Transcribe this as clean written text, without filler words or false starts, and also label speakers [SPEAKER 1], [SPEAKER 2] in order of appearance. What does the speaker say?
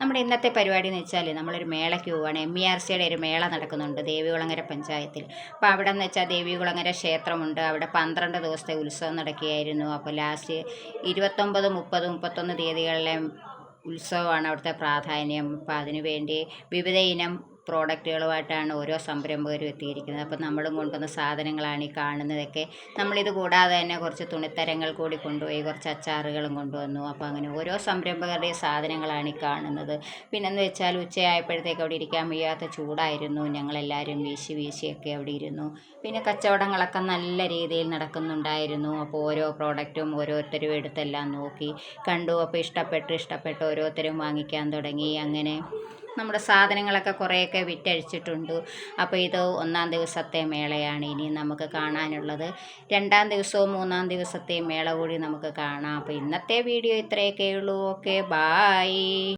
[SPEAKER 1] നമ്മുടെ ഇന്നത്തെ പരിപാടി എന്ന് വെച്ചാൽ നമ്മളൊരു മേളയ്ക്ക് പോവുകയാണ്. MERCയുടെ ഒരു മേള നടക്കുന്നുണ്ട് ദേവികുളങ്ങര പഞ്ചായത്തിൽ. അപ്പോൾ അവിടെ എന്ന് വെച്ചാൽ ദേവികുളങ്ങര ക്ഷേത്രമുണ്ട്. അവിടെ 12 ദിവസത്തെ ഉത്സവം നടക്കുകയായിരുന്നു. അപ്പോൾ ലാസ്റ്റ് 29, 30, 31 തീയതികളിലെ ഉത്സവമാണ് അവിടുത്തെ പ്രാധാന്യം. അപ്പോൾ അതിനുവേണ്ടി വിവിധ ഇനം പ്രോഡക്റ്റുകളുമായിട്ടാണ് ഓരോ സംരംഭകരും എത്തിയിരിക്കുന്നത്. അപ്പോൾ നമ്മളും കൊണ്ടുവന്ന സാധനങ്ങളാണ് ഈ കാണുന്നതൊക്കെ. നമ്മളിത് കൂടാതെ തന്നെ കുറച്ച് തുണിത്തരങ്ങൾ കൂടി കൊണ്ടുപോയി, കുറച്ച് അച്ചാറുകളും കൊണ്ടുവന്നു. അപ്പോൾ അങ്ങനെ ഓരോ സംരംഭകരുടെയും സാധനങ്ങളാണ് ഈ കാണുന്നത്. പിന്നെന്ന് വെച്ചാൽ ഉച്ചയായപ്പോഴത്തേക്ക് അവിടെ ഇരിക്കാൻ വയ്യാത്ത ചൂടായിരുന്നു. ഞങ്ങളെല്ലാവരും വീശിയൊക്കെ അവിടെ ഇരുന്നു. പിന്നെ കച്ചവടങ്ങളൊക്കെ നല്ല രീതിയിൽ നടക്കുന്നുണ്ടായിരുന്നു. അപ്പോൾ ഓരോ പ്രോഡക്റ്റും ഓരോരുത്തരും എടുത്തെല്ലാം നോക്കി കണ്ടു. അപ്പോൾ ഇഷ്ടപ്പെട്ട് ഓരോരുത്തരും വാങ്ങിക്കാൻ തുടങ്ങി. അങ്ങനെ നമ്മുടെ സാധനങ്ങളൊക്കെ കുറേയൊക്കെ വിറ്റഴിച്ചിട്ടുണ്ട്. അപ്പോൾ ഇത് 1-ാം ദിവസത്തെ മേളയാണ്. ഇനി നമുക്ക് കാണാനുള്ളത് 2-ാം ദിവസവും 3-ാം ദിവസത്തെയും മേള കൂടി നമുക്ക് കാണാം. അപ്പോൾ ഇന്നത്തെ വീഡിയോ ഇത്രയൊക്കെ ഉള്ളൂ. Okay, bye.